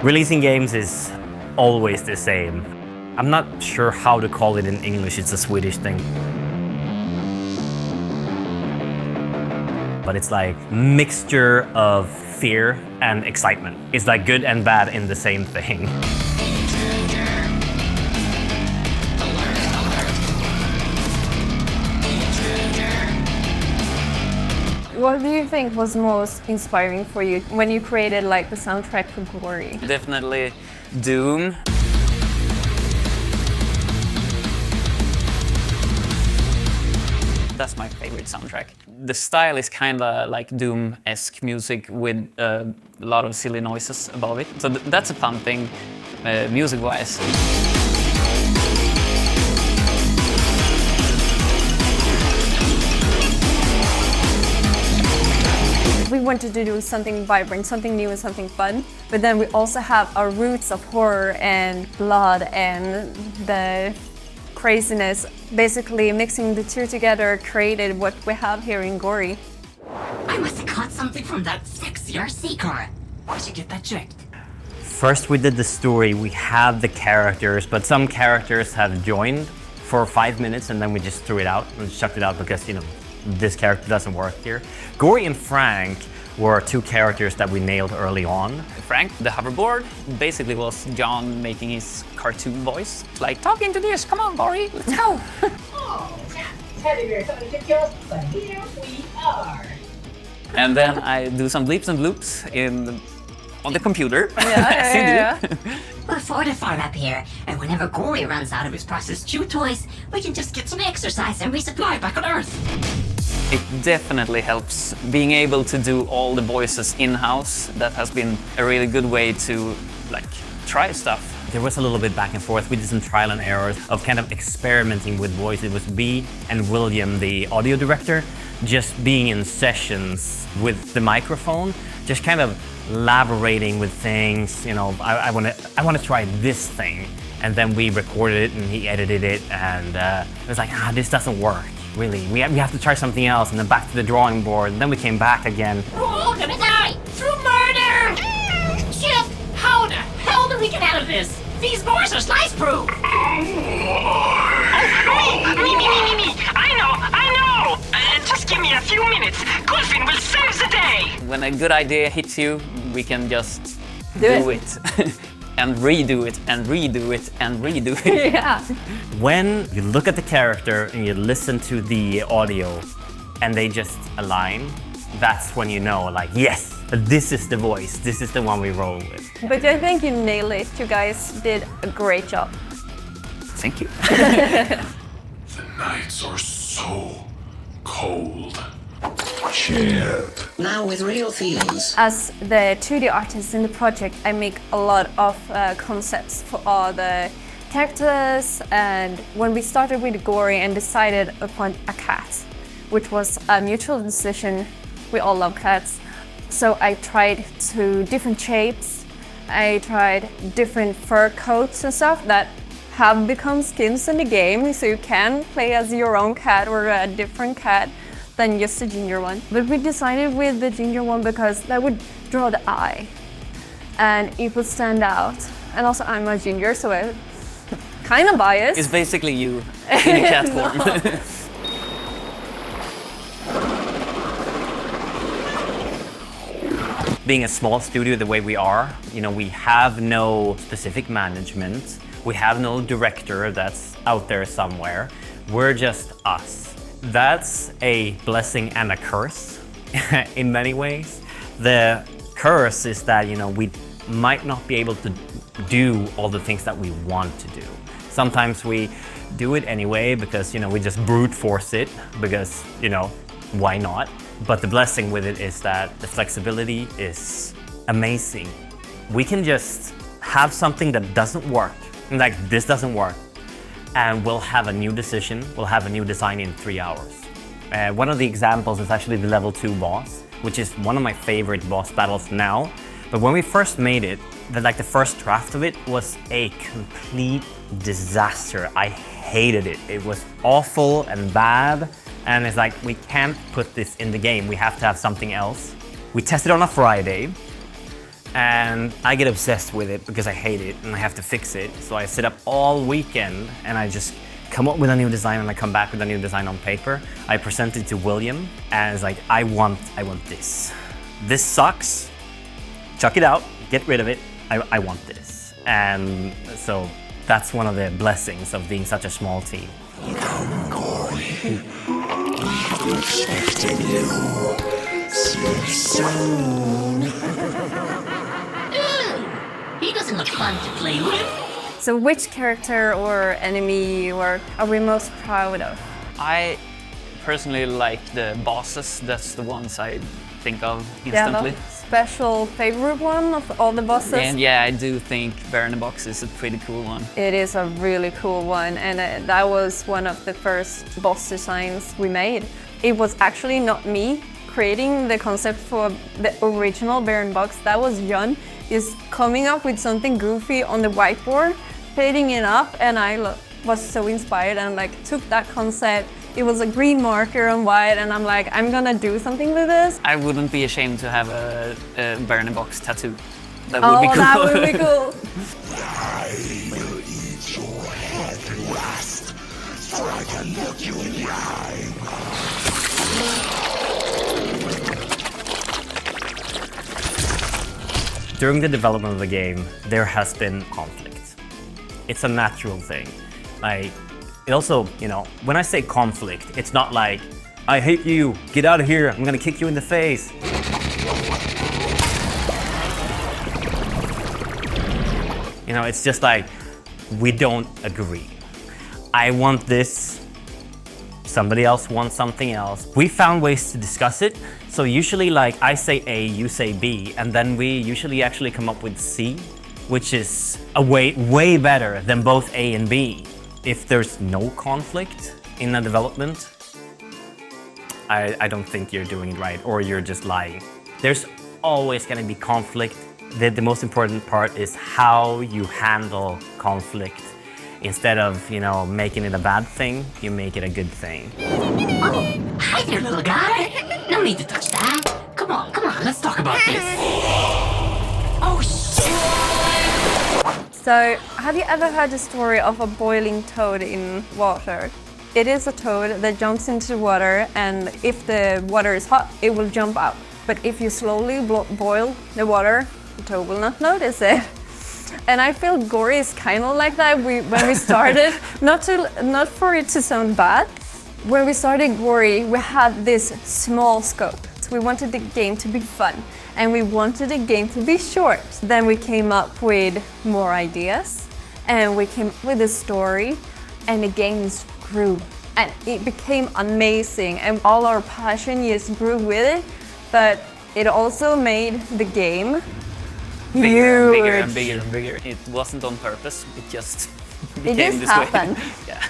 Releasing games is always the same. I'm not sure how to call it in English, it's a Swedish thing. But it's like mixture of fear and excitement. It's like good and bad in the same thing. What do you think was most inspiring for you when you created like the soundtrack for Gori? Definitely Doom. That's my favorite soundtrack. The style is kind of like Doom-esque music with a lot of silly noises above it. So that's a fun thing, music-wise. We wanted to do something vibrant, something new and something fun, but then we also have our roots of horror and blood and the craziness. Basically mixing the two together created what we have here in Gori. I must have caught something from that sexy RC car. Where'd you get that trick? First we did the story, we have the characters, but some characters have joined for 5 minutes and then we just threw it out and chucked it out because, you know, this character doesn't work here. Gori and Frank were two characters that we nailed early on. Frank, the hoverboard, basically was John making his cartoon voice. Like, talking to this, come on, Gori, let's go. Oh, teddy bear thought it took us, but here we are. And then I do some bleeps and bloops on the computer. Yeah. We're fortified up here, and whenever Gori runs out of his processed chew toys, we can just get some exercise and resupply back on Earth. It definitely helps being able to do all the voices in-house. That has been a really good way to try stuff. There was a little bit back and forth. We did some trial and errors of kind of experimenting with voice. It was B and William, the audio director, just being in sessions with the microphone, just kind of elaborating with things. You know, I want to try this thing, and then we recorded it and he edited it, and it was like, this doesn't work. Really, we have to try something else, and then back to the drawing board, and then we came back again. We're all gonna die through murder! Chip, how the hell do we get out of this? These boards are slice-proof! Me! I know! Just give me a few minutes. Gulfin will save the day! When a good idea hits you, we can just Do it. And redo it, and redo it, and redo it. Yeah. When you look at the character and you listen to the audio and they just align, that's when you know, like, yes, this is the voice, this is the one we roll with. But I think you nailed it. You guys did a great job. Thank you. The nights are so cold. Chip. Now with real feelings. As the 2D artist in the project, I make a lot of concepts for all the characters, and when we started with Gori and decided upon a cat, which was a mutual decision, we all love cats, so I tried to different shapes, I tried different fur coats and stuff that have become skins in the game, so you can play as your own cat or a different cat than just a ginger one. But we decided with the ginger one because that would draw the eye and it would stand out. And also I'm a ginger, so I'm kind of biased. It's basically you in a cat form. Being a small studio the way we are, you know, we have no specific management, we have no director that's out there somewhere, we're just us. That's a blessing and a curse in many ways. The curse is that, you know, we might not be able to do all the things that we want to do. Sometimes we do it anyway because, you know, we just brute force it because, you know, why not? But the blessing with it is that the flexibility is amazing. We can just have something that doesn't work, like this doesn't work, and we'll have a new decision, we'll have a new design in 3 hours. One of the examples is actually the level 2 boss, which is one of my favorite boss battles now. But when we first made it, the first draft of it was a complete disaster. I hated it. It was awful and bad. And it's like, we can't put this in the game. We have to have something else. We tested on a Friday. And I get obsessed with it because I hate it and I have to fix it. So I sit up all weekend and I just come up with a new design and I come back with a new design on paper. I present it to William and it's like, I want this. This sucks. Chuck it out, get rid of it. I want this. And so that's one of the blessings of being such a small team. Come, Gori. Expecting you. See you soon. He doesn't look fun to play with. So which character or enemy are we most proud of? I personally like the bosses. That's the ones I think of instantly. Yeah, special favorite one of all the bosses? And yeah, I do think Box is a pretty cool one. It is a really cool one, and that was one of the first boss designs we made. It was actually not me creating the concept for the original Box. That was John, is coming up with something goofy on the whiteboard, fading it up, and I was so inspired and like took that concept. It was a green marker on white, and I'm like, I'm gonna do something with this. I wouldn't be ashamed to have a Box tattoo. That would be cool. That would be cool. I will eat your head last, so I can look you in the eye. During the development of the game, there has been conflict. It's a natural thing. Like, it also, you know, when I say conflict, it's not like, I hate you, get out of here, I'm gonna kick you in the face. You know, it's just like, we don't agree. I want this, somebody else wants something else. We found ways to discuss it. So usually like I say A, you say B, and then we usually actually come up with C, which is a way better than both A and B. If there's no conflict in a development, I don't think you're doing it right, or you're just lying. There's always gonna be conflict. The most important part is how you handle conflict. Instead of, you know, making it a bad thing, you make it a good thing. Oh, hi there, little guy. No need to touch that. Come on, let's talk about this. Oh, shit! So, have you ever heard the story of a boiling toad in water? It is a toad that jumps into the water, and if the water is hot, it will jump out. But if you slowly boil the water, the toad will not notice it. And I feel Gori is kind of like that. When we started, not for it to sound bad, when we started Gori, we had this small scope. We wanted the game to be fun, and we wanted the game to be short. Then we came up with more ideas, and we came up with a story, and the game just grew. And it became amazing, and all our passion just grew with it, but it also made the game bigger and bigger and bigger. It wasn't on purpose, it just became this way. happened. Yeah.